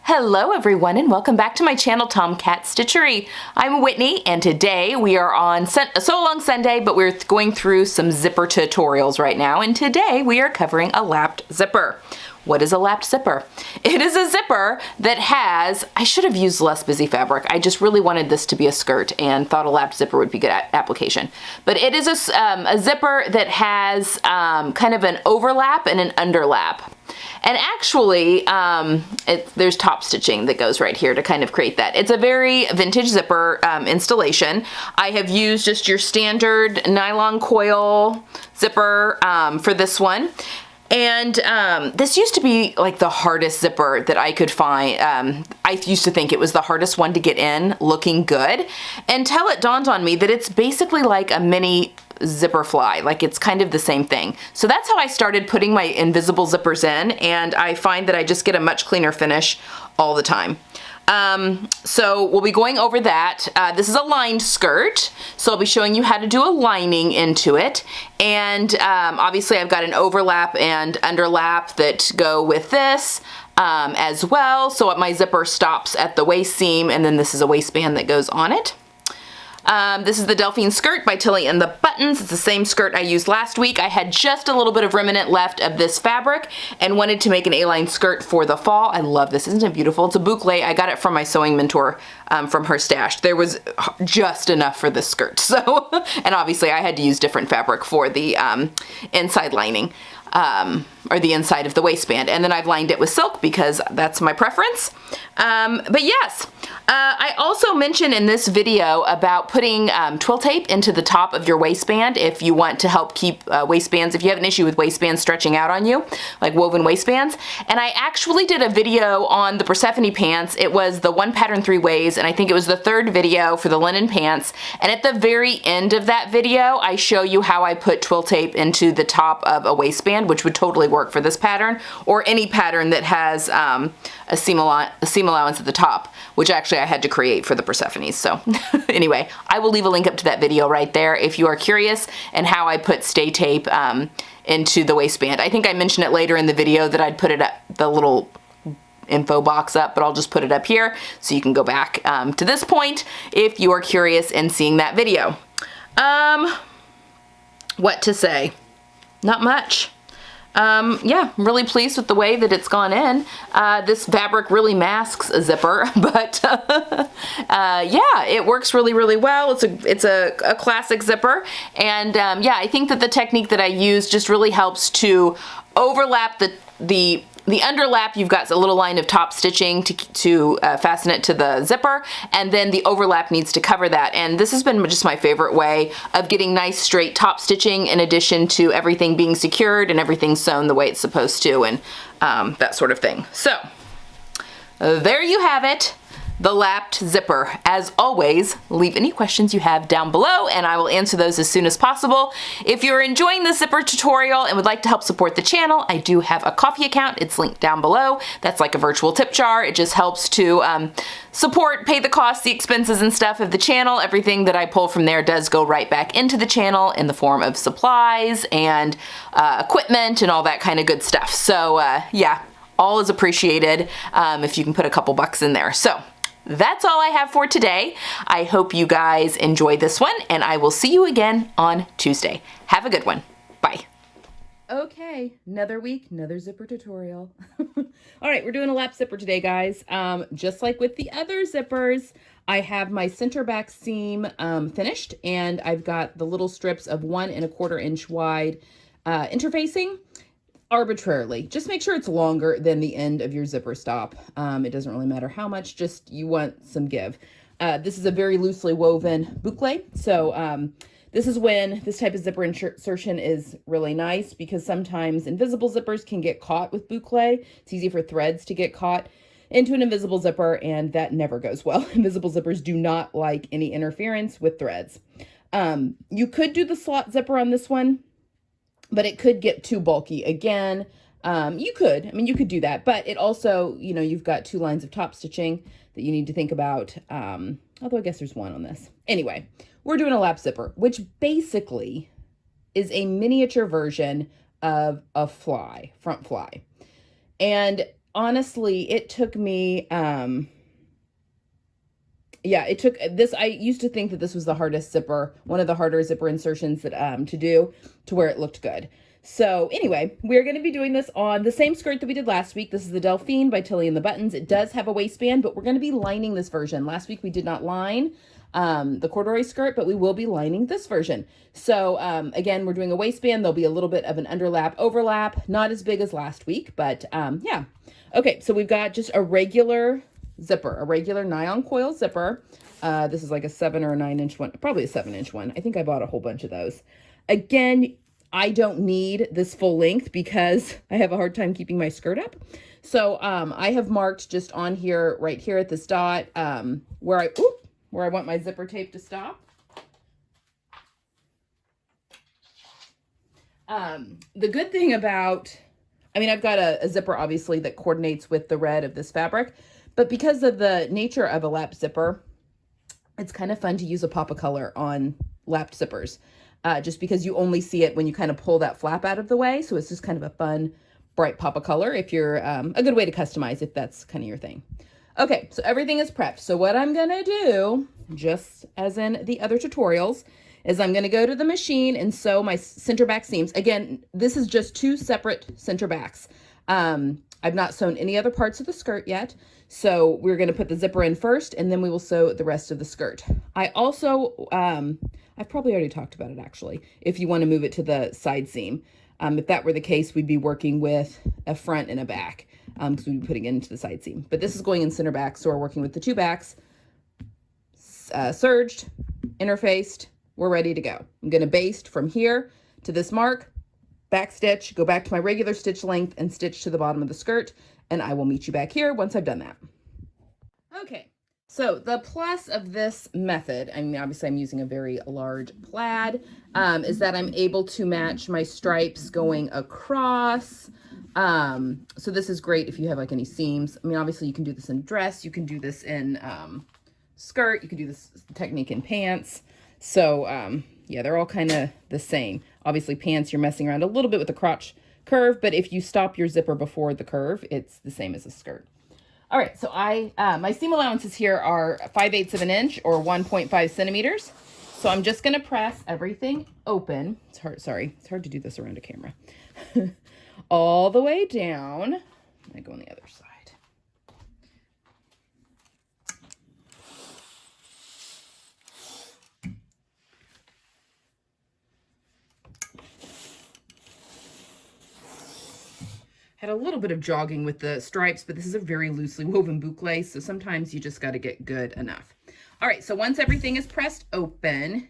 Hello everyone and welcome back to my channel Tomcat Stitchery. I'm Whitney and today we are on Sew Along Sunday, but we're going through some zipper tutorials right now, and today we are covering a lapped zipper. What is a lapped zipper? It is a zipper that has, I should have used less busy fabric. I just really wanted this to be a skirt and thought a lapped zipper would be good application. But it is a zipper that has kind of an overlap and an underlap. And actually, there's top stitching that goes right here to kind of create that. It's a very vintage zipper installation. I have used just your standard nylon coil zipper for this one. And this used to be like the hardest zipper that I could find. I used to think it was the hardest one to get in looking good until it dawned on me that it's basically like a mini zipper fly, like it's kind of the same thing. So that's how I started putting my invisible zippers in, and I find that I just get a much cleaner finish all the time. So we'll be going over that. This is a lined skirt, so I'll be showing you how to do a lining into it. And obviously I've got an overlap and underlap that go with this as well. So my zipper stops at the waist seam, and then this is a waistband that goes on it. This is the Delphine skirt by Tilly and the Buttons. It's the same skirt I used last week. I had just a little bit of remnant left of this fabric and wanted to make an A-line skirt for the fall. I love this. Isn't it beautiful? It's a boucle. I got it from my sewing mentor from her stash. There was just enough for this skirt. So, and obviously I had to use different fabric for the inside lining. Or the inside of the waistband, and then I've lined it with silk because that's my preference. But yes, I also mentioned in this video about putting twill tape into the top of your waistband if you want to help keep waistbands, if you have an issue with waistbands stretching out on you, like woven waistbands. And I actually did a video on the Persephone pants. It was the one pattern 3 ways, and I think it was the 3rd video for the linen pants. And at the very end of that video, I show you how I put twill tape into the top of a waistband, which would totally work for this pattern or any pattern that has a seam allowance at the top, which actually I had to create for the Persephones. So anyway, I will leave a link up to that video right there if you are curious, and how I put stay tape into the waistband. I think I mentioned it later in the video that I'd put it up, the little info box up, but I'll just put it up here so you can go back to this point if you are curious in seeing that video. What to say? Not much. Yeah, I'm really pleased with the way that it's gone in. This fabric really masks a zipper, but yeah, it works really, really well. It's a classic zipper, and yeah, I think that the technique that I use just really helps to overlap the underlap. You've got a little line of top stitching to fasten it to the zipper, and then the overlap needs to cover that. And this has been just my favorite way of getting nice straight top stitching in addition to everything being secured and everything sewn the way it's supposed to, and that sort of thing. So there you have it. The lapped zipper. As always, leave any questions you have down below and I will answer those as soon as possible. If you're enjoying the zipper tutorial and would like to help support the channel, I do have a Ko-fi account. It's linked down below. That's like a virtual tip jar. It just helps to support, pay the costs, the expenses and stuff of the channel. Everything that I pull from there does go right back into the channel in the form of supplies and equipment and all that kind of good stuff. So yeah, all is appreciated if you can put a couple bucks in there. So that's all I have for today. I hope you guys enjoy this one, and I will see you again on Tuesday. Have a good one. Bye. Okay, another week, another zipper tutorial. All right, we're doing a lap zipper today, guys. Just like with the other zippers, I have my center back seam finished, and I've got the little strips of 1 1/4 inch wide interfacing. Arbitrarily. Just make sure it's longer than the end of your zipper stop. It doesn't really matter how much, just you want some give. This is a very loosely woven boucle. So this is when this type of zipper insertion is really nice, because sometimes invisible zippers can get caught with boucle. It's easy for threads to get caught into an invisible zipper, and that never goes well. Invisible zippers do not like any interference with threads. You could do the slot zipper on this one, but it could get too bulky. Again, you could do that, but it also, you know, you've got 2 lines of top stitching that you need to think about. Although I guess there's 1 on this. Anyway, we're doing a lap zipper, which basically is a miniature version of a front fly. And honestly, it took me, yeah, it took this. I used to think that this was the hardest zipper, one of the harder zipper insertions that to do to where it looked good. So anyway, we're going to be doing this on the same skirt that we did last week. This is the Delphine by Tilly and the Buttons. It does have a waistband, but we're going to be lining this version. Last week we did not line the corduroy skirt, but we will be lining this version. So again, we're doing a waistband. There'll be a little bit of an underlap, overlap, not as big as last week, but yeah. Okay, so we've got just a regular zipper, a regular nylon coil zipper. This is like a 7 or a 9-inch one, probably a 7-inch one. I think I bought a whole bunch of those. Again, I don't need this full length because I have a hard time keeping my skirt up. So I have marked just on here, right here at this dot, where I want my zipper tape to stop. The good thing about, I mean, I've got a zipper obviously that coordinates with the red of this fabric, but because of the nature of a lap zipper, it's kind of fun to use a pop of color on lapped zippers, just because you only see it when you kind of pull that flap out of the way. So it's just kind of a fun, bright pop of color if you're, a good way to customize if that's kind of your thing. Okay, so everything is prepped. So what I'm going to do, just as in the other tutorials, is I'm going to go to the machine and sew my center back seams. Again, this is just 2 separate center backs. I've not sewn any other parts of the skirt yet. So we're going to put the zipper in first, and then we will sew the rest of the skirt. I also, I've probably already talked about it actually, if you want to move it to the side seam. If that were the case, we'd be working with a front and a back, because we'd be putting it into the side seam. But this is going in center back, so we're working with the 2 backs, serged, interfaced, we're ready to go. I'm going to baste from here to this mark, back stitch, go back to my regular stitch length and stitch to the bottom of the skirt, and I will meet you back here once I've done that. Okay, so the plus of this method, I mean, obviously I'm using a very large plaid, is that I'm able to match my stripes going across. So this is great if you have like any seams. I mean, obviously you can do this in dress, you can do this in skirt, you can do this technique in pants. So yeah, they're all kind of the same. Obviously pants, you're messing around a little bit with the crotch curve, but if you stop your zipper before the curve, it's the same as a skirt. All right, so my seam allowances here are 5/8 of an inch or 1.5 centimeters. So I'm just gonna press everything open. It's hard, sorry, it's hard to do this around a camera. All the way down. I go on the other side. Had a little bit of jogging with the stripes, but this is a very loosely woven boucle, so sometimes you just got to get good enough. All right, so once everything is pressed open,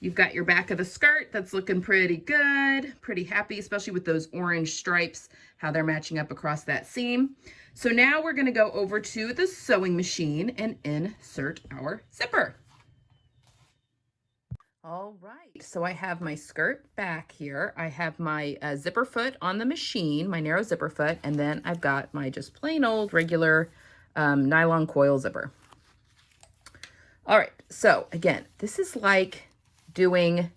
you've got your back of the skirt that's looking pretty good, pretty happy, especially with those orange stripes, how they're matching up across that seam. So now we're going to go over to the sewing machine and insert our zipper. All right, so I have my skirt back here. I have my zipper foot on the machine, my narrow zipper foot, and then I've got my just plain old regular nylon coil zipper. All right, so again, this is like doing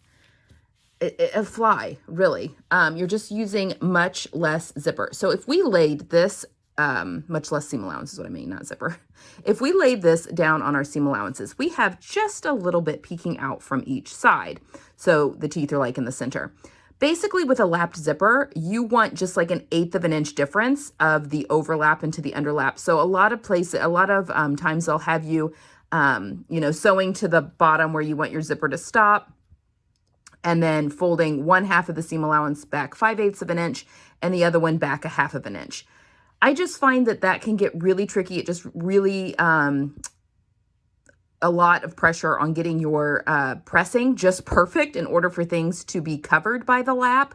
a fly, really. You're just using much less zipper. So if we laid this, much less seam allowance is what I mean, not zipper. If we laid this down on our seam allowances, we have just a little bit peeking out from each side. So the teeth are like in the center. Basically with a lapped zipper, you want just like 1/8 of an inch difference of the overlap into the underlap. So a lot of places, a lot of times they'll have you, you know, sewing to the bottom where you want your zipper to stop, and then folding 1/2 of the seam allowance back 5/8 of an inch and the other one back 1/2 of an inch. I just find that that can get really tricky. It just really, a lot of pressure on getting your pressing just perfect in order for things to be covered by the lap.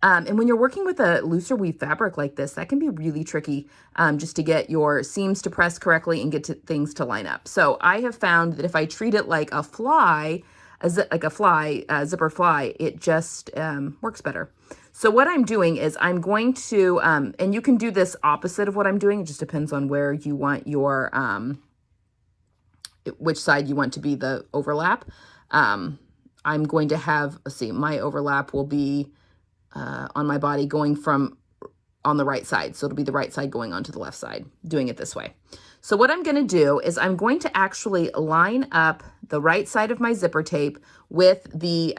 And when you're working with a looser weave fabric like this, that can be really tricky just to get your seams to press correctly and get things to line up. So I have found that if I treat it like a fly, a zipper fly, it just works better. So what I'm doing is I'm going to, and you can do this opposite of what I'm doing. It just depends on where you want your, which side you want to be the overlap. I'm going to have, let's see, my overlap will be on my body going from on the right side. So it'll be the right side going onto the left side, doing it this way. So what I'm going to do is I'm going to actually line up the right side of my zipper tape with the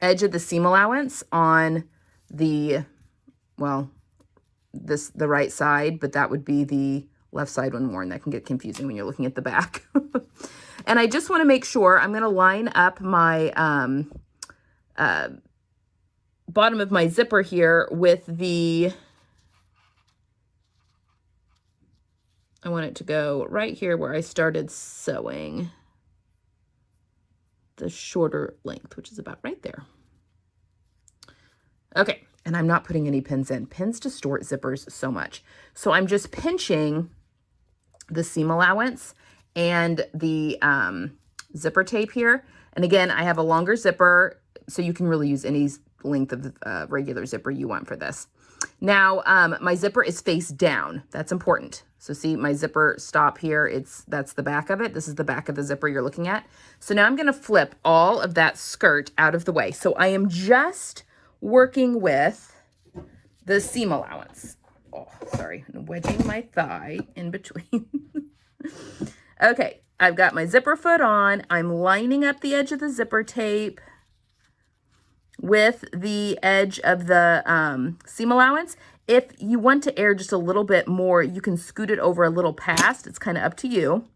edge of the seam allowance on the, well, the right side, but that would be the left side one more, and that can get confusing when you're looking at the back. And I just want to make sure I'm going to line up my bottom of my zipper here with the, I want it to go right here where I started sewing the shorter length, which is about right there. Okay, and I'm not putting any pins in. Pins distort zippers so much. So I'm just pinching the seam allowance and the zipper tape here. And again, I have a longer zipper, so you can really use any length of regular zipper you want for this. Now, my zipper is face down. That's important. So see my zipper stop here. That's the back of it. This is the back of the zipper you're looking at. So now I'm going to flip all of that skirt out of the way. So I am just working with the seam allowance. Oh, sorry, I'm wedging my thigh in between. Okay, I've got my zipper foot on. I'm lining up the edge of the zipper tape with the edge of the seam allowance. If you want to air just a little bit more, you can scoot it over a little past. It's kind of up to you.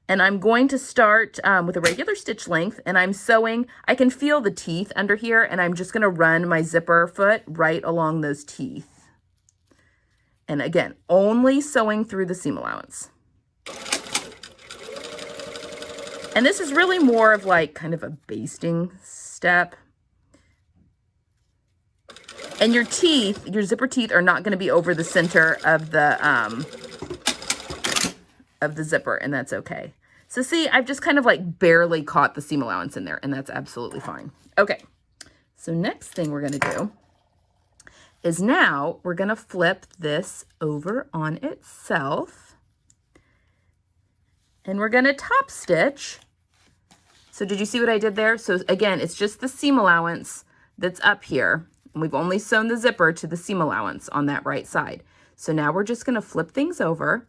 And I'm going to start with a regular stitch length, and I'm sewing. I can feel the teeth under here, and I'm just going to run my zipper foot right along those teeth. And again, only sewing through the seam allowance. And this is really more of like kind of a basting step. And your teeth, your zipper teeth are not going to be over the center of the zipper, and that's okay. So see, I've just kind of like barely caught the seam allowance in there, and that's absolutely fine. Okay, so next thing we're going to do is now we're going to flip this over on itself, and we're going to top stitch. So did you see what I did there? So again, it's just the seam allowance that's up here, and we've only sewn the zipper to the seam allowance on that right side. So now we're just going to flip things over,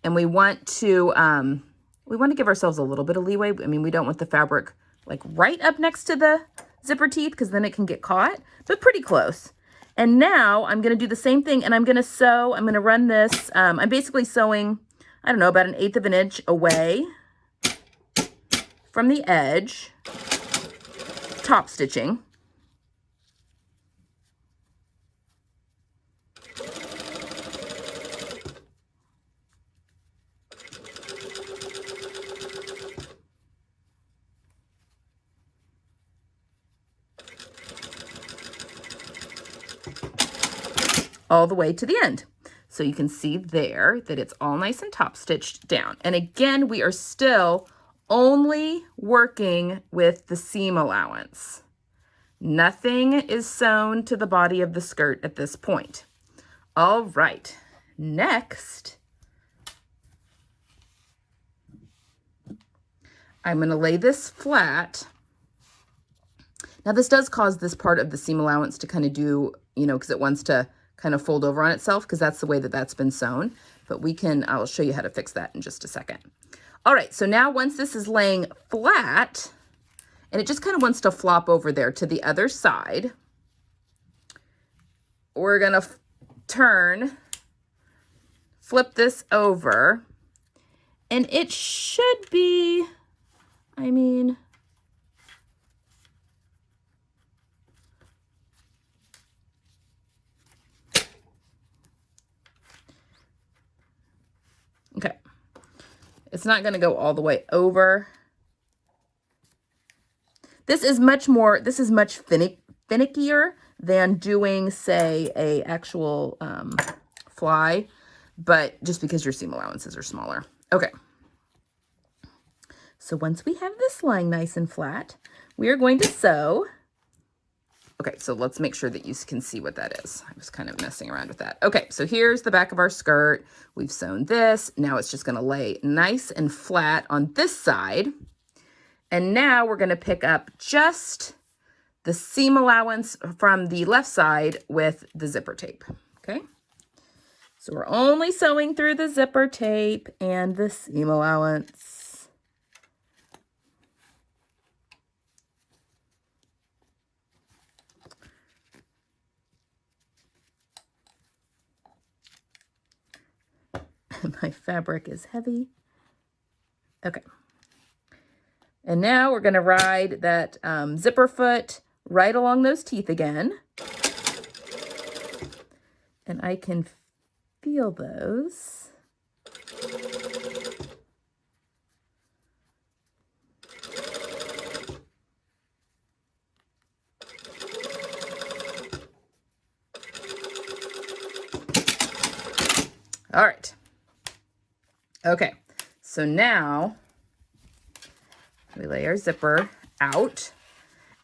and we want to give ourselves a little bit of leeway. I mean, we don't want the fabric like right up next to the zipper teeth, because then it can get caught, but pretty close. And now I'm going to do the same thing, and I'm going to sew. I'm going to run this. I'm basically sewing, I don't know, about 1/8 of an inch away from the edge, top stitching. All the way to the end. So you can see there that it's all nice and top stitched down. And again, we are still only working with the seam allowance. Nothing is sewn to the body of the skirt at this point. All right, next, I'm going to lay this flat. Now this does cause this part of the seam allowance to kind of do, because it wants to kind of fold over on itself, because that's the way that that's been sewn. But I'll show you how to fix that in just a second. All right, so now once this is laying flat, and it just kind of wants to flop over there to the other side, we're gonna flip this over, and it should be, okay. It's not going to go all the way over. This is much finickier than doing, say, a actual fly, but just because your seam allowances are smaller. Okay. So once we have this lying nice and flat, we are going to sew. Okay, so let's make sure that you can see what that is. I was kind of messing around with that. Okay, so here's the back of our skirt. We've sewn this. Now it's just going to lay nice and flat on this side. And now we're going to pick up just the seam allowance from the left side with the zipper tape. Okay, So we're only sewing through the zipper tape and the seam allowance. My fabric is heavy. Okay. And now we're going to ride that zipper foot right along those teeth again. And I can feel those. All right. Okay, so now we lay our zipper out.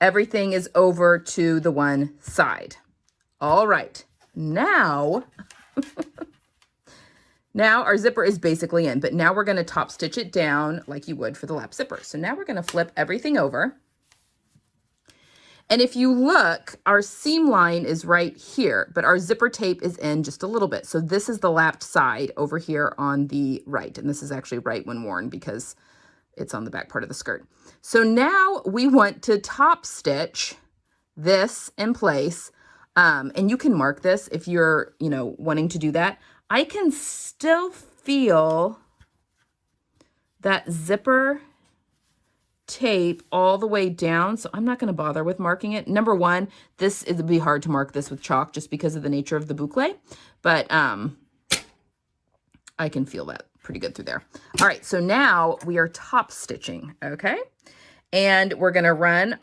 Everything is over to the one side. All right, now, now our zipper is basically in, but now we're going to top stitch it down like you would for the lap zipper. So now we're going to flip everything over. And if you look, our seam line is right here, but our zipper tape is in just a little bit. So this is the lapped side over here on the right. And this is actually right when worn because it's on the back part of the skirt. So now we want to top stitch this in place. And you can mark this if you're, wanting to do that. I can still feel that zipper tape all the way down, so I'm not going to bother with marking it. Number one, it would be hard to mark this with chalk just because of the nature of the boucle, but I can feel that pretty good through there. All right, so now we are top stitching, okay? And we're going to run,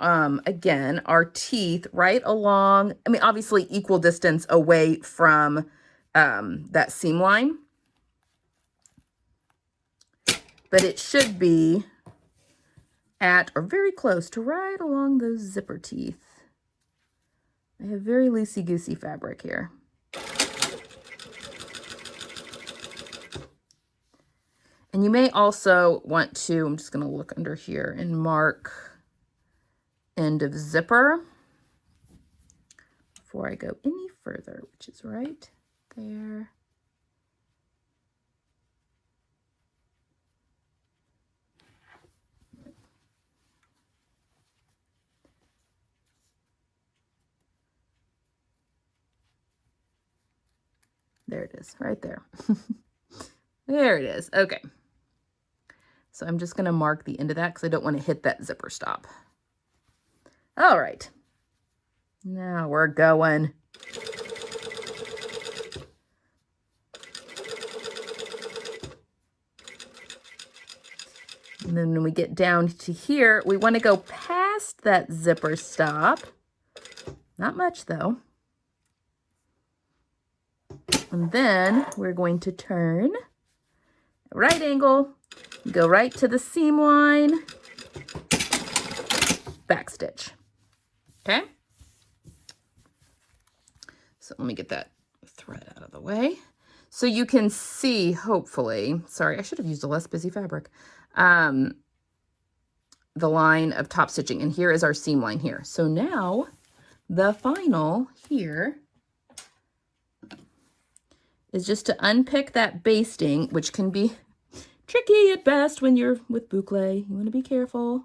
again, our teeth right along, obviously equal distance away from that seam line, but it should be at or very close to right along those zipper teeth. I have very loosey-goosey fabric here. And you may also want to, I'm just going to look under here and mark end of zipper before I go any further, which is right there. There it is, right there. There it is. Okay. So I'm just going to mark the end of that because I don't want to hit that zipper stop. All right. Now we're going. And then when we get down to here, we want to go past that zipper stop. Not much though. And then we're going to turn right angle, go right to the seam line, back stitch. Okay. So let me get that thread out of the way. So you can see, hopefully, sorry, I should have used a less busy fabric, the line of top stitching. And here is our seam line here. So now the final here is just to unpick that basting, which can be tricky at best when you're with boucle. You want to be careful.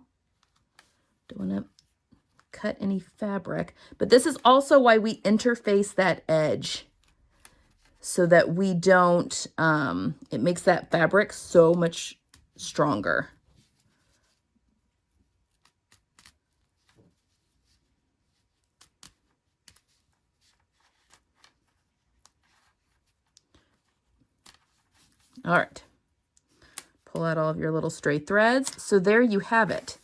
Don't want to cut any fabric. But this is also why we interface that edge so that we don't, it makes that fabric so much stronger. All right, pull out all of your little straight threads. So there you have it.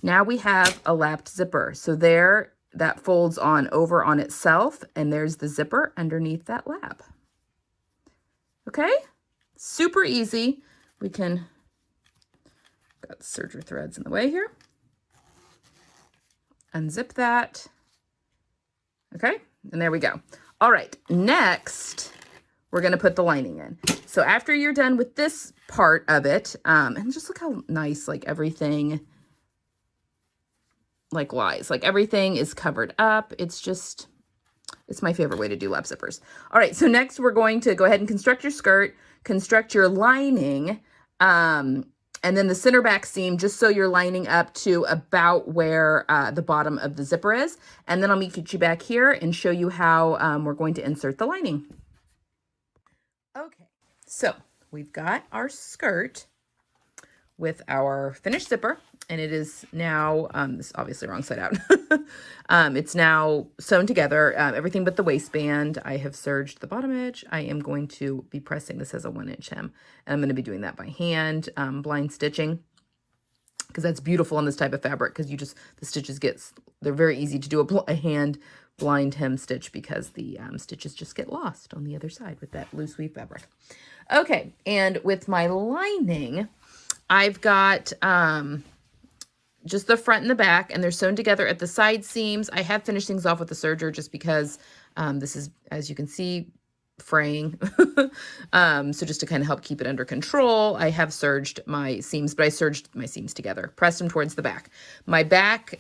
Now we have a lapped zipper. So there, that folds on over on itself, and there's the zipper underneath that lap. Okay, super easy. We can, got serger threads in the way here. Unzip that. Okay, and there we go. All right, next, we're gonna put the lining in. So after you're done with this part of it, and just look how nice, like everything like lies, like everything is covered up. It's just It's my favorite way to do lap zippers. All right, so next we're going to go ahead and construct your skirt, construct your lining, and then the center back seam, just so you're lining up to about where the bottom of the zipper is. And then I'll meet you back here and show you how we're going to insert the lining. Okay, so we've got our skirt with our finished zipper, and it is now, this is obviously wrong side out. It's now sewn together, everything but the waistband. I have serged the bottom edge. I am going to be pressing this as a 1-inch hem, and I'm going to be doing that by hand, blind stitching, because that's beautiful on this type of fabric, because the stitches they're very easy to do a hand blind hem stitch, because the stitches just get lost on the other side with that loose weave fabric. Okay, and with my lining, I've got just the front and the back, and they're sewn together at the side seams. I have finished things off with the serger just because this is, as you can see, fraying. So just to kind of help keep it under control, I have serged my seams, but I serged my seams together, pressed them towards the back. My back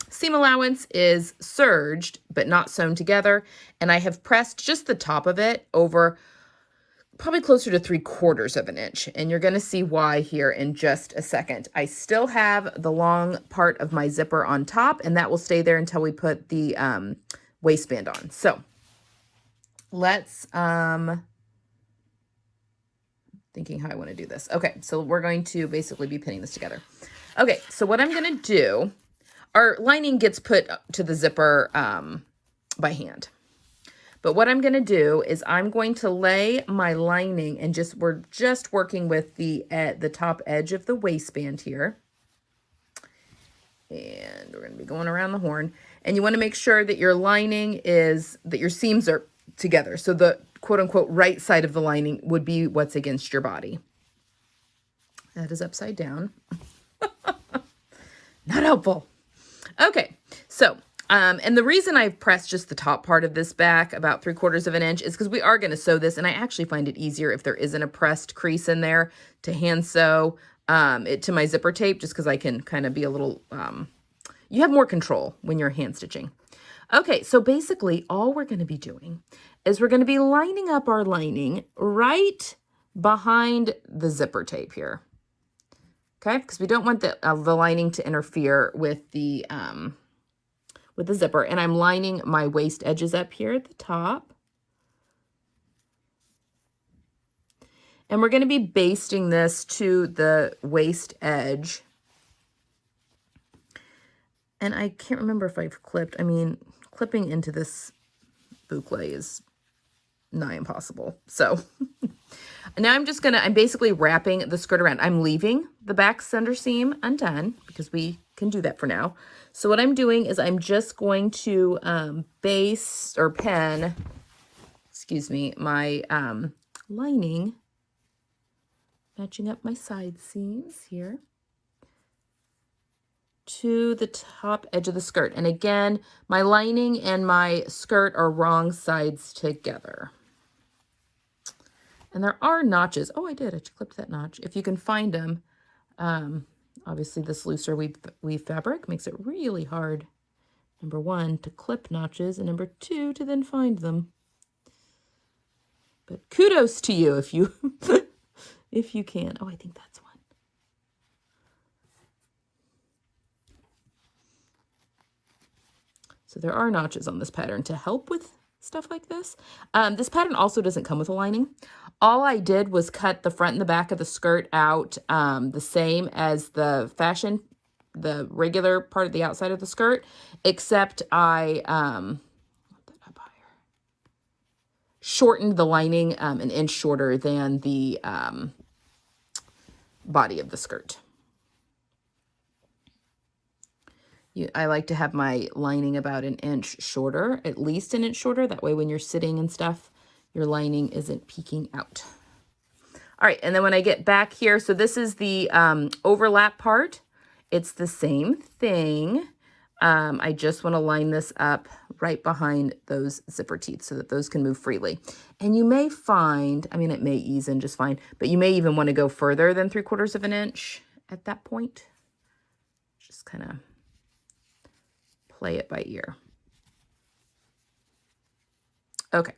seam allowance is serged, but not sewn together, and I have pressed just the top of it over probably closer to 3/4 of an inch. And you're going to see why here in just a second. I still have the long part of my zipper on top, and that will stay there until we put the waistband on. So let's, thinking how I want to do this. Okay, so we're going to basically be pinning this together. Okay, so what I'm going to do, our lining gets put to the zipper by hand. But what I'm going to do is I'm going to lay my lining, and we're just working with the top edge of the waistband here. And we're going to be going around the horn. And you want to make sure that your lining that your seams are together. So the quote unquote right side of the lining would be what's against your body. That is upside down. Not helpful. Okay, so and the reason I've pressed just the top part of this back about 3/4 of an inch is because we are going to sew this, and I actually find it easier if there isn't a pressed crease in there to hand sew it to my zipper tape, just because I can kind of be a little, you have more control when you're hand stitching. Okay, so basically all we're going to be doing is we're going to be lining up our lining right behind the zipper tape here. Okay, because we don't want the lining to interfere with the zipper. And I'm lining my waist edges up here at the top. And we're going to be basting this to the waist edge. And I can't remember if I've clipped. I mean, clipping into this boucle is nigh impossible. So now I'm basically wrapping the skirt around. I'm leaving the back center seam undone because we can do that for now. So what I'm doing is I'm just going to base or pin, excuse me, my lining, matching up my side seams here to the top edge of the skirt. And again, my lining and my skirt are wrong sides together. And there are notches. Oh, I just clipped that notch. If you can find them, obviously this looser weave fabric makes it really hard, number one, to clip notches, and number two, to then find them. But kudos to you if you if you can. Oh, I think that's one. So there are notches on this pattern to help with stuff like this. This pattern also doesn't come with a lining. All I did was cut the front and the back of the skirt out the same as the regular part of the outside of the skirt, except I shortened the lining an inch shorter than the body of the skirt. I like to have my lining about an inch shorter, at least an inch shorter. That way when you're sitting and stuff, your lining isn't peeking out. All right, and then when I get back here, so this is the overlap part. It's the same thing. I just want to line this up right behind those zipper teeth so that those can move freely. And you may find, I mean, it may ease in just fine, but you may even want to go further than 3/4 of an inch at that point. Just kind of play it by ear. Okay.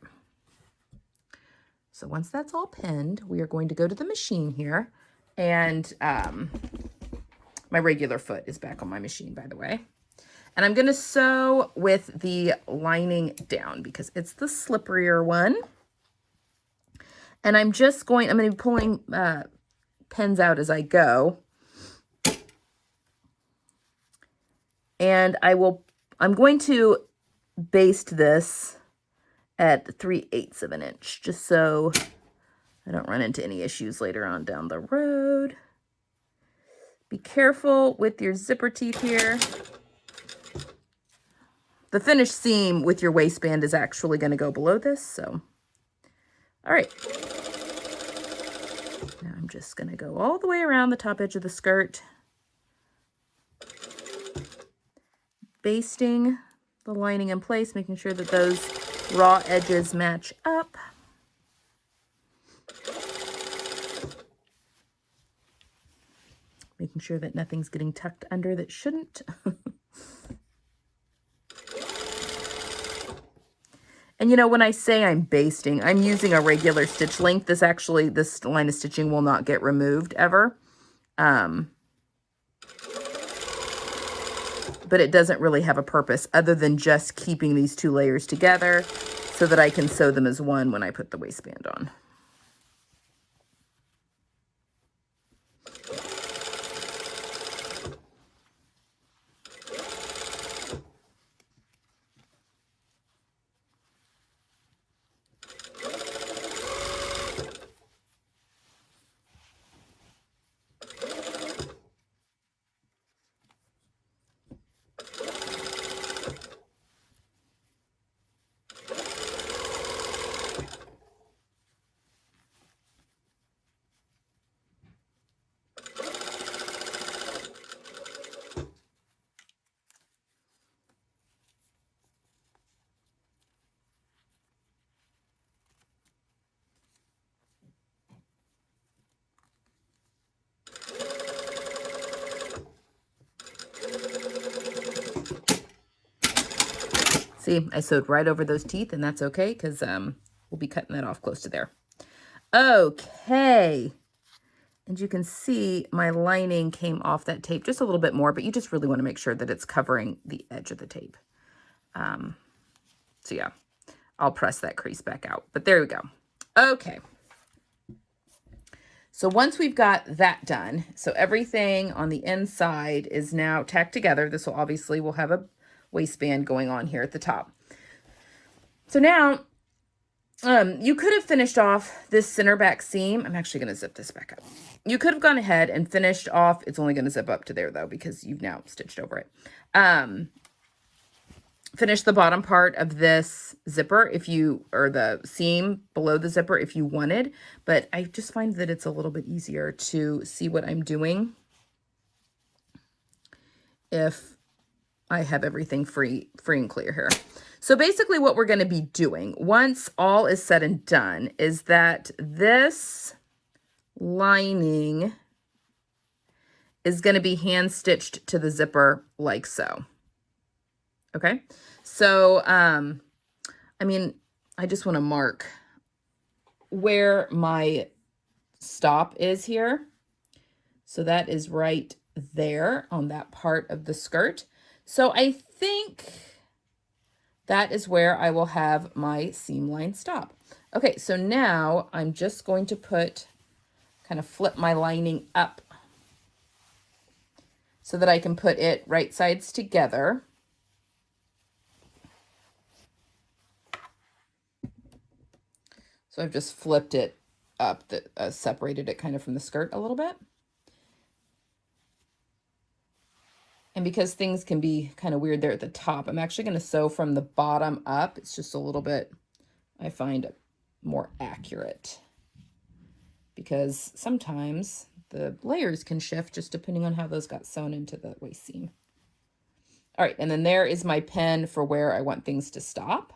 So once that's all pinned, we are going to go to the machine here. And my regular foot is back on my machine, by the way. And I'm going to sew with the lining down because it's the slipperier one. And I'm going to be pulling pins out as I go. And I'm going to baste this at 3/8 of an inch, just so I don't run into any issues later on down the road. Be careful with your zipper teeth here. The finished seam with your waistband is actually going to go below this, so. All right. Now I'm just going to go all the way around the top edge of the skirt, basting the lining in place, making sure that those raw edges match up. Making sure that nothing's getting tucked under that shouldn't. And you know, when I say I'm basting, I'm using a regular stitch length. This line of stitching will not get removed ever. But it doesn't really have a purpose other than just keeping these two layers together so that I can sew them as one when I put the waistband on. See, I sewed right over those teeth, and that's okay because we'll be cutting that off close to there. Okay. And you can see my lining came off that tape just a little bit more, but you just really want to make sure that it's covering the edge of the tape. So yeah, I'll press that crease back out, but there we go. Okay. So once we've got that done, so everything on the inside is now tacked together. This will obviously, we'll have a waistband going on here at the top. So now, you could have finished off this center back seam. I'm actually going to zip this back up. You could have gone ahead and finished off. It's only going to zip up to there though, because you've now stitched over it. Finish the bottom part of this zipper or the seam below the zipper if you wanted, but I just find that it's a little bit easier to see what I'm doing if I have everything free and clear here. So basically what we're going to be doing once all is said and done is that this lining is going to be hand stitched to the zipper like so. Okay. So, I mean, I just want to mark where my stop is here. So that is right there on that part of the skirt. So I think that is where I will have my seam line stop. Okay, so now I'm just going to kind of flip my lining up so that I can put it right sides together. So I've just flipped it up, separated it kind of from the skirt a little bit. And because things can be kind of weird there at the top, I'm actually going to sew from the bottom up. It's just a little bit, I find, more accurate. Because sometimes the layers can shift just depending on how those got sewn into the waist seam. All right, and then there is my pin for where I want things to stop.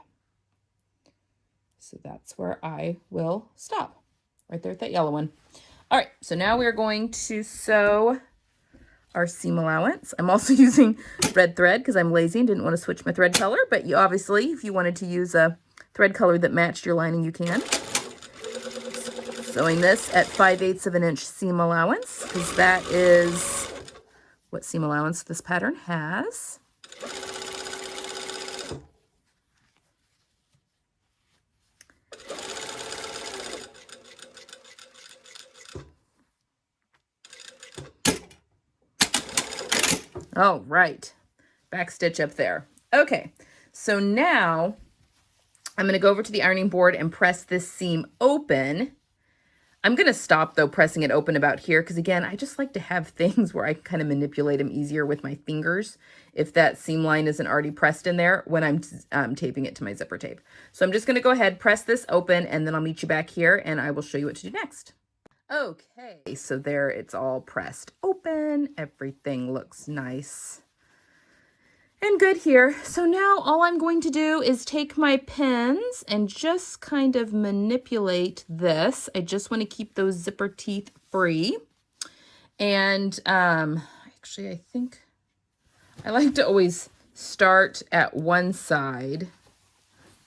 So that's where I will stop, right there at that yellow one. All right, so now we're going to sew our seam allowance. I'm also using red thread because I'm lazy and didn't want to switch my thread color, but you obviously, if you wanted to use a thread color that matched your lining, you can. Sewing this at 5/8 of an inch seam allowance, because that is what seam allowance this pattern has. All right, back stitch up there. Okay, so now I'm going to go over to the ironing board and press this seam open. I'm going to stop, though, pressing it open about here, because, again, I just like to have things where I can kind of manipulate them easier with my fingers if that seam line isn't already pressed in there when I'm taping it to my zipper tape. So I'm just going to go ahead, press this open, and then I'll meet you back here, and I will show you what to do next. Okay, so there it's all pressed open. Everything looks nice and good here. So now all I'm going to do is take my pins and just kind of manipulate this. I just want to keep those zipper teeth free. And actually, I think I like to always start at one side.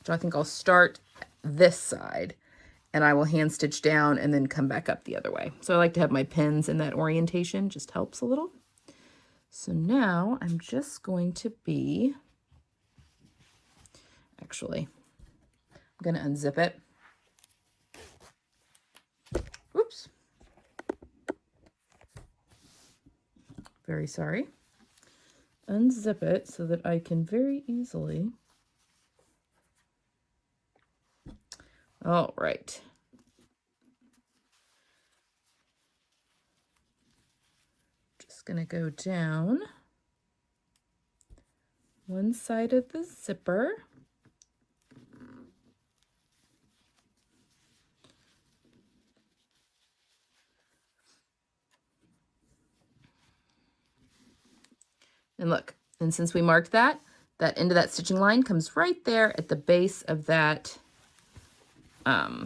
So I think I'll start this side and I will hand stitch down and then come back up the other way. So I like to have my pins in that orientation, just helps a little. So now I'm just going to be, actually, I'm going to unzip it. Oops. Very sorry. Unzip it so that I can very easily. All right. Going to go down one side of the zipper. And look, and since we marked that end of that stitching line comes right there at the base of that,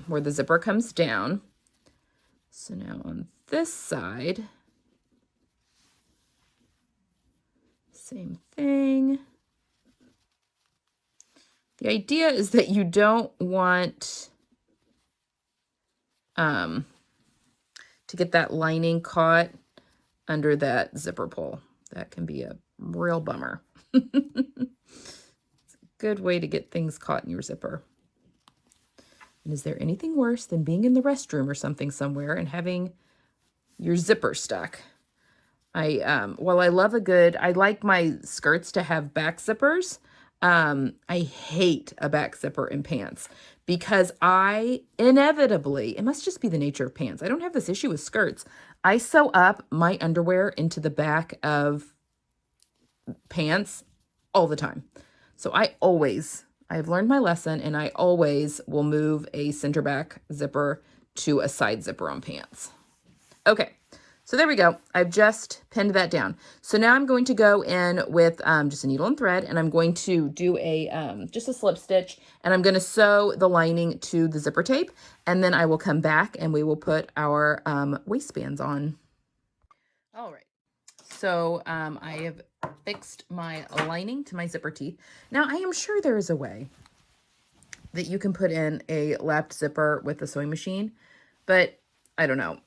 where the zipper comes down. So now on this side, same thing. The idea is that you don't want to get that lining caught under that zipper pull. That can be a real bummer. It's a good way to get things caught in your zipper. And is there anything worse than being in the restroom or something somewhere and having your zipper stuck? While I love I like my skirts to have back zippers. I hate a back zipper in pants because I inevitably, it must just be the nature of pants. I don't have this issue with skirts. I sew up my underwear into the back of pants all the time. So I've learned my lesson and I always will move a center back zipper to a side zipper on pants. Okay. So there we go. I've just pinned that down. So now I'm going to go in with just a needle and thread, and I'm going to do just a slip stitch, and I'm going to sew the lining to the zipper tape, and then I will come back and we will put our waistbands on. All right. So I have fixed my lining to my zipper teeth. Now I am sure there is a way that you can put in a lapped zipper with a sewing machine, but I don't know.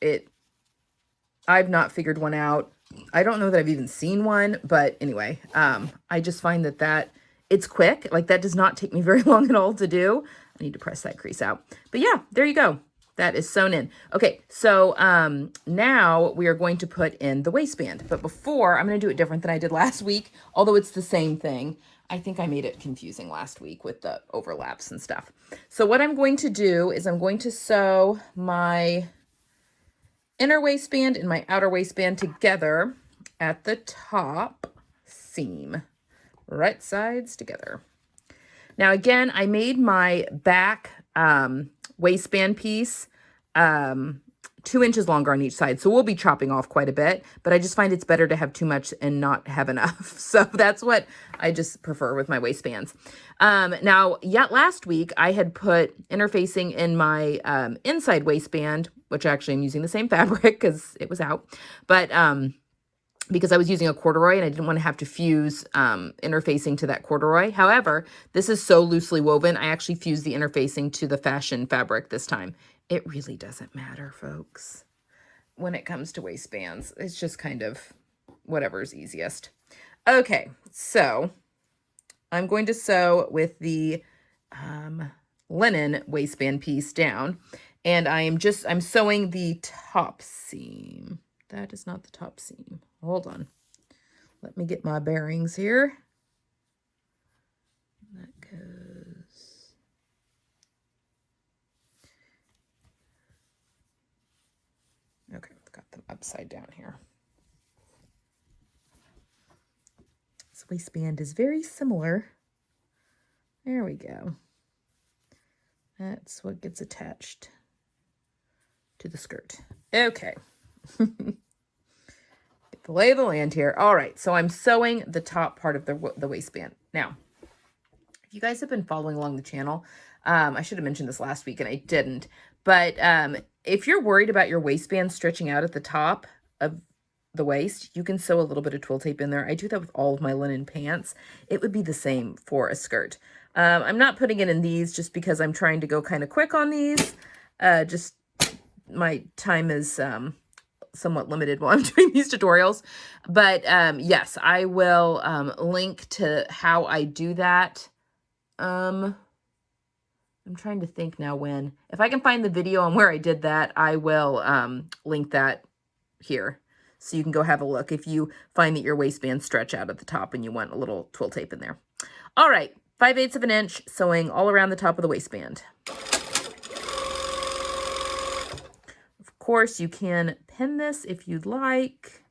I've not figured one out. I don't know that I've even seen one, but anyway, I just find that it's quick. Like that does not take me very long at all to do. I need to press that crease out. But yeah, there you go. That is sewn in. Okay, so now we are going to put in the waistband. But before, I'm going to do it different than I did last week, although it's the same thing. I think I made it confusing last week with the overlaps and stuff. So what I'm going to do is I'm going to sew my inner waistband and my outer waistband together at the top seam, right sides together. Now again, I made my back waistband piece 2 inches longer on each side, so we'll be chopping off quite a bit, but I just find it's better to have too much and not have enough. So that's what I just prefer with my waistbands. Now, yet last week I had put interfacing in my inside waistband, which actually I'm using the same fabric because it was out, but because I was using a corduroy and I didn't want to have to fuse interfacing to that corduroy. However, this is so loosely woven, I actually fused the interfacing to the fashion fabric this time. It really doesn't matter, folks. When it comes to waistbands, it's just kind of whatever's easiest. Okay, so I'm going to sew with the linen waistband piece down, and I'm sewing the top seam. That is not the top seam. Hold on. Let me get my bearings here. That goes. Okay, I've got them upside down here. This waistband is very similar. There we go. That's what gets attached to the skirt. Okay. Get the lay of the land here. All right, so I'm sewing the top part of the waistband. Now, if you guys have been following along the channel, I should have mentioned this last week and I didn't, but if you're worried about your waistband stretching out at the top of the waist, you can sew a little bit of twill tape in there. I do that with all of my linen pants. It would be the same for a skirt. I'm not putting it in these just because I'm trying to go kind of quick on these. Just my time is somewhat limited while I'm doing these tutorials. But yes, I will link to how I do that. I'm trying to think now when. If I can find the video on where I did that, I will link that here. So you can go have a look if you find that your waistbands stretch out at the top and you want a little twill tape in there. All right, 5/8 of an inch, sewing all around the top of the waistband. Of course, you can pin this if you'd like.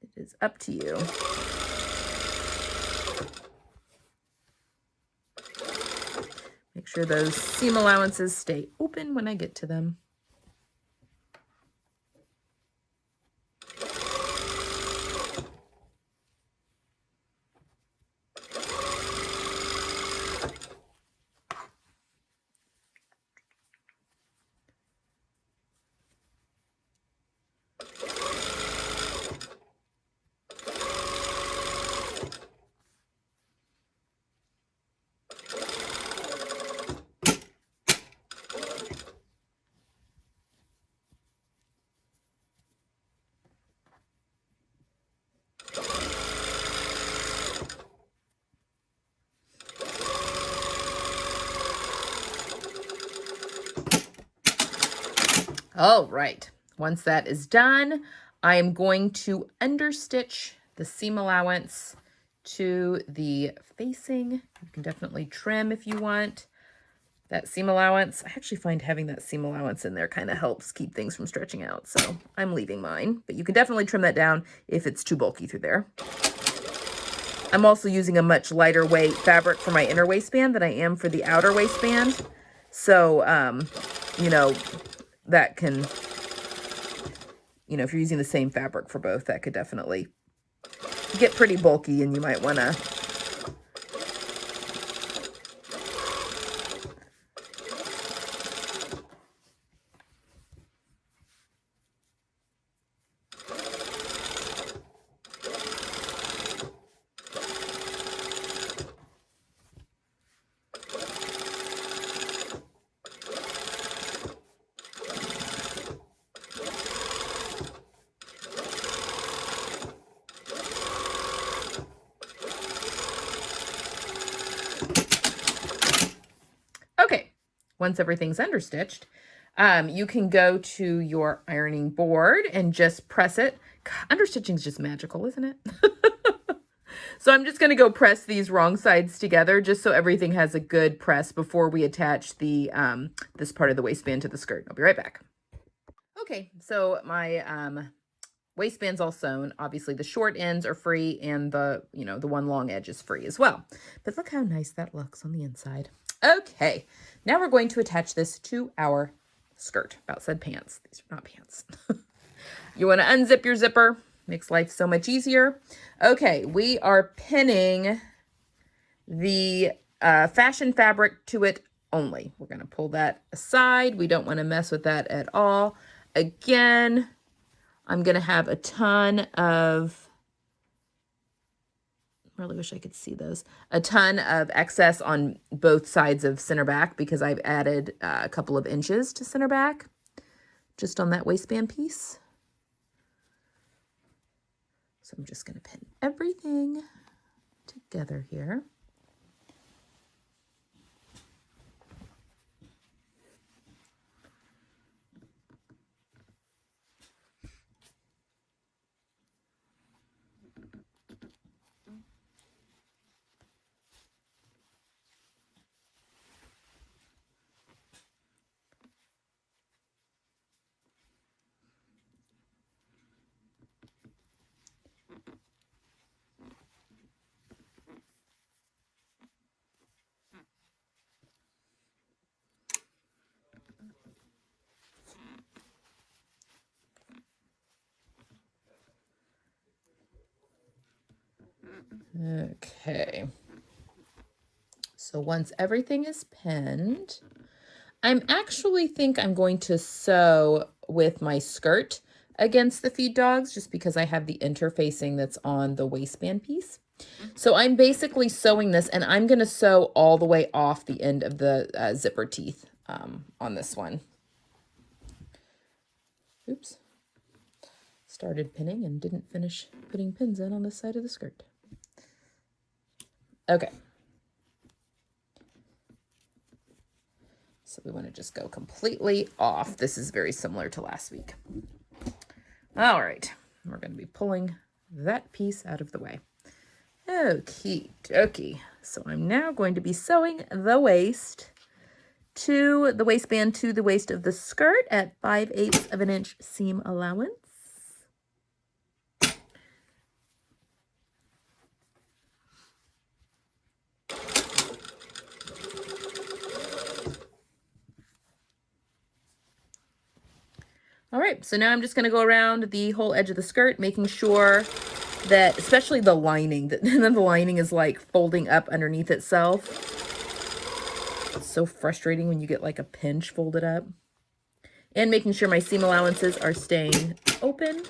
It is up to you. Make sure those seam allowances stay open when I get to them. All right, once that is done, I am going to understitch the seam allowance to the facing. You can definitely trim if you want that seam allowance. I actually find having that seam allowance in there kind of helps keep things from stretching out, so I'm leaving mine, but you can definitely trim that down if it's too bulky through there. I'm also using a much lighter weight fabric for my inner waistband than I am for the outer waistband, so you know, that can, you know, if you're using the same fabric for both, that could definitely get pretty bulky and you might want to once everything's understitched, you can go to your ironing board and just press it. God, understitching is just magical, isn't it? So I'm just going to go press these wrong sides together just so everything has a good press before we attach the this part of the waistband to the skirt. I'll be right back. Okay, so my waistband's all sewn. Obviously the short ends are free and the, you know, the one long edge is free as well. But look how nice that looks on the inside. Okay, now we're going to attach this to our skirt. About said pants. These are not pants. You want to unzip your zipper. Makes life so much easier. Okay, we are pinning the fashion fabric to it only. We're going to pull that aside. We don't want to mess with that at all. Again, I'm going to have a ton of, really wish I could see those, a ton of excess on both sides of center back because I've added a couple of inches to center back just on that waistband piece. So I'm just going to pin everything together here. Okay. So once everything is pinned, I'm going to sew with my skirt against the feed dogs just because I have the interfacing that's on the waistband piece. So I'm basically sewing this, and I'm going to sew all the way off the end of the zipper teeth on this one. Oops. Started pinning and didn't finish putting pins in on this side of the skirt. Okay. So we want to just go completely off. This is very similar to last week. All right. We're going to be pulling that piece out of the way. Okie dokie. So I'm now going to be sewing the waist to the waistband to the waist of the skirt at 5/8 of an inch seam allowance. All right, so now I'm just going to go around the whole edge of the skirt, making sure that, especially the lining, that none of the lining is like folding up underneath itself. It's so frustrating when you get like a pinch folded up. And making sure my seam allowances are staying open.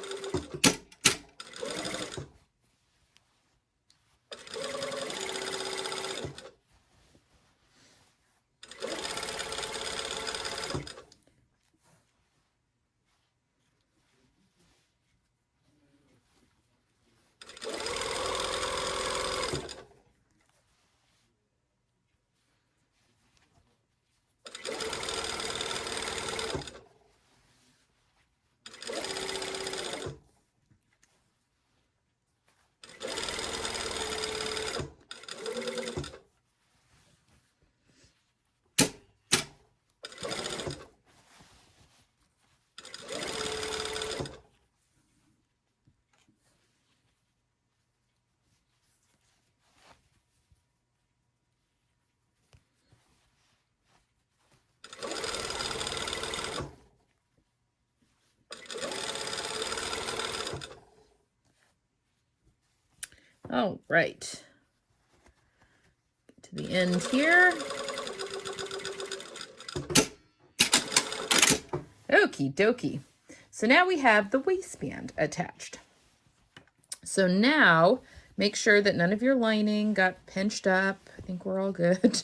All right. Get to the end here. Okie dokie. So now we have the waistband attached. So now make sure that none of your lining got pinched up. I think we're all good.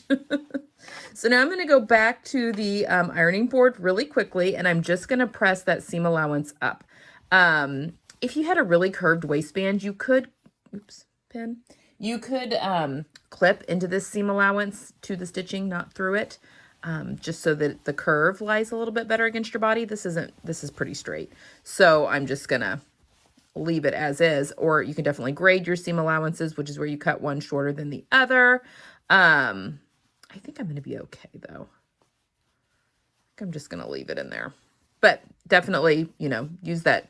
So now I'm going to go back to the ironing board really quickly, and I'm just going to press that seam allowance up. If you had a really curved waistband, you could, you could clip into this seam allowance to the stitching, not through it, just so that the curve lies a little bit better against your body. This is pretty straight. So I'm just going to leave it as is, or you can definitely grade your seam allowances, which is where you cut one shorter than the other. I think I'm going to be okay though. I think I'm just going to leave it in there, but definitely, use that,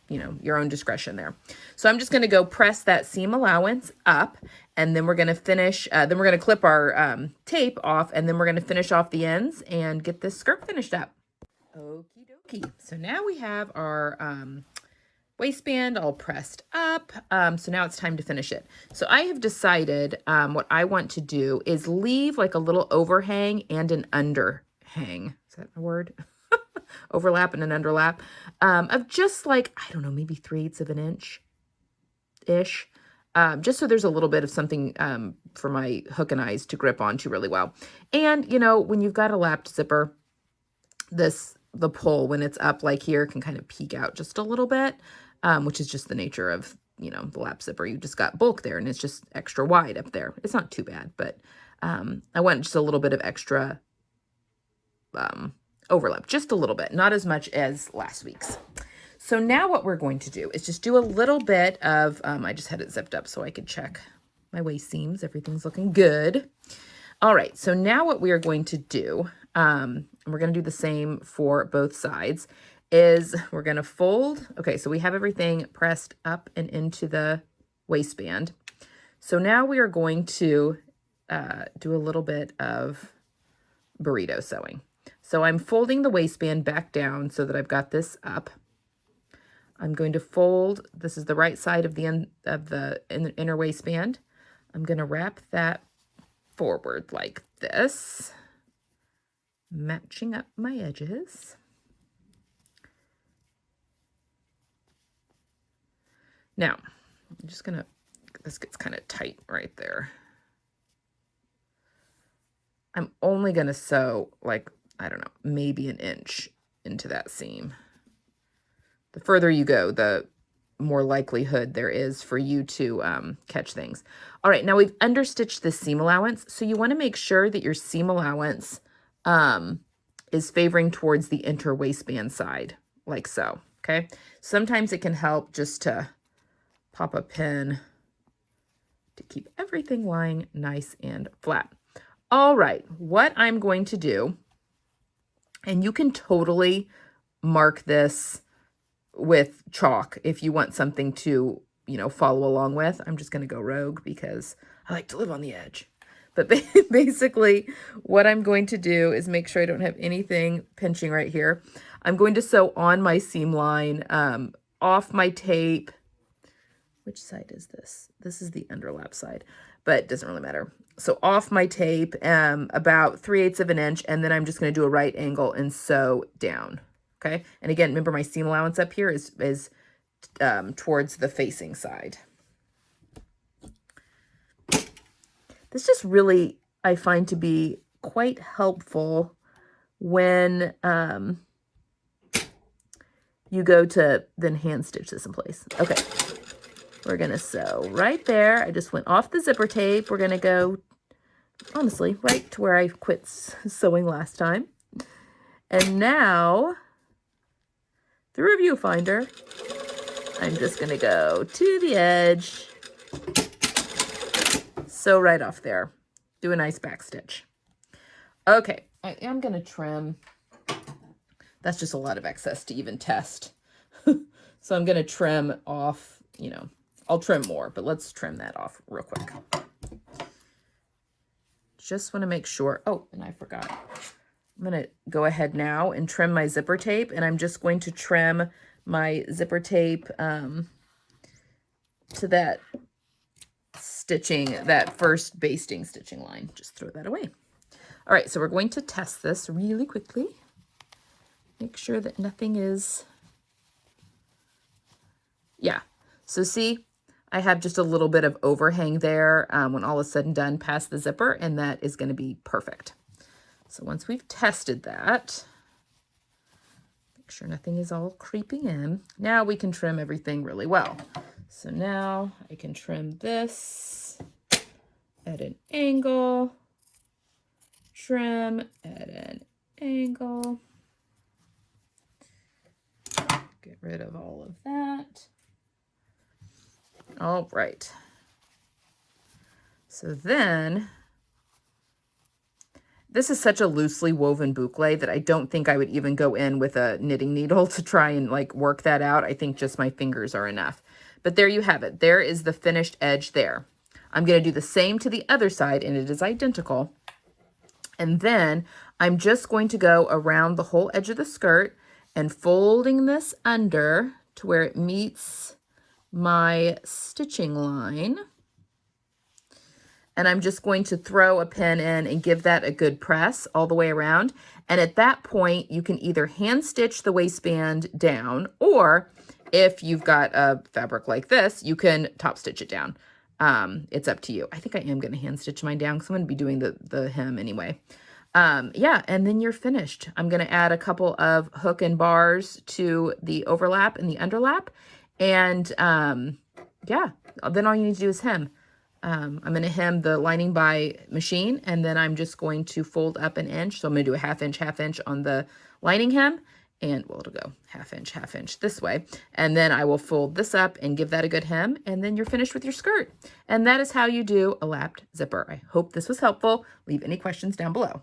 your own discretion there. So I'm just going to go press that seam allowance up, and then we're going to finish, then we're going to clip our tape off, and then we're going to finish off the ends and get this skirt finished up. Okie dokie. So now we have our waistband all pressed up. So now it's time to finish it. So I have decided what I want to do is leave like a little overhang and an underhang. Is that a word? overlap and an underlap, of just like, I don't know, maybe 3/8 of an inch-ish. Just so there's a little bit of something for my hook and eyes to grip onto really well. And, you know, when you've got a lapped zipper, the pull, when it's up like here, can kind of peek out just a little bit, which is just the nature of, you know, the lap zipper. You just got bulk there and it's just extra wide up there. It's not too bad, but I want just a little bit of extra overlap, just a little bit, not as much as last week's. So now what we're going to do is just do a little bit of, I just had it zipped up so I could check my waist seams. Everything's looking good. All right, so now what we are going to do, and we're going to do the same for both sides, is we're going to fold. Okay, so we have everything pressed up and into the waistband. So now we are going to do a little bit of burrito sewing. So I'm folding the waistband back down so that I've got this up. I'm going to fold, this is the right side of the inner waistband. I'm going to wrap that forward like this, matching up my edges. Now, I'm just going to, this gets kind of tight right there. I'm only going to sew like, I don't know, maybe an inch into that seam. The further you go, the more likelihood there is for you to catch things. All right, now we've understitched the seam allowance, so you want to make sure that your seam allowance is favoring towards the inner waistband side, like so, okay? Sometimes it can help just to pop a pin to keep everything lying nice and flat. All right, what I'm going to do, and you can totally mark this with chalk if you want something to, you know, follow along with. I'm just going to go rogue because I like to live on the edge. But basically what I'm going to do is make sure I don't have anything pinching right here. I'm going to sew on my seam line, off my tape. Which side is this? This is the underlap side, but it doesn't really matter. So off my tape, about 3/8 of an inch, and then I'm just going to do a right angle and sew down. Okay. And again, remember my seam allowance up here is towards the facing side. This just really, I find to be quite helpful when you go to then hand stitch this in place. Okay. We're going to sew right there. I just went off the zipper tape. We're going to go, honestly, right to where I quit sewing last time. And now, through a viewfinder, I'm just going to go to the edge, sew right off there, do a nice back stitch. Okay, I am going to trim. That's just a lot of excess to even test. So I'm going to trim off, you know, I'll trim more, but let's trim that off real quick. Just want to make sure. Oh, and I forgot. I'm going to go ahead now and trim my zipper tape, and I'm just going to trim my zipper tape to that stitching, that first basting stitching line. Just throw that away. All right, so we're going to test this really quickly. Make sure that nothing is, yeah. So see, I have just a little bit of overhang there when all is said and done past the zipper, and that is going to be perfect. So once we've tested that, make sure nothing is all creeping in. Now we can trim everything really well. So now I can trim this at an angle, trim at an angle, get rid of all of that. All right. So then, this is such a loosely woven boucle that I don't think I would even go in with a knitting needle to try and like work that out. I think just my fingers are enough. But there you have it. There is the finished edge there. I'm going to do the same to the other side, and it is identical. And then I'm just going to go around the whole edge of the skirt and folding this under to where it meets my stitching line. and I'm just going to throw a pin in and give that a good press all the way around. And at that point, you can either hand stitch the waistband down, or if you've got a fabric like this, you can top stitch it down. It's up to you. I think I am going to hand stitch mine down because I'm going to be doing the hem anyway. Yeah, and then you're finished. I'm going to add a couple of hook and bars to the overlap and the underlap. And yeah, then all you need to do is hem. I'm going to hem the lining by machine, and then I'm just going to fold up 1 inch. So I'm going to do a half inch on the lining hem, and well, it'll go half inch this way. And then I will fold this up and give that a good hem, and then you're finished with your skirt. And that is how you do a lapped zipper. I hope this was helpful. Leave any questions down below.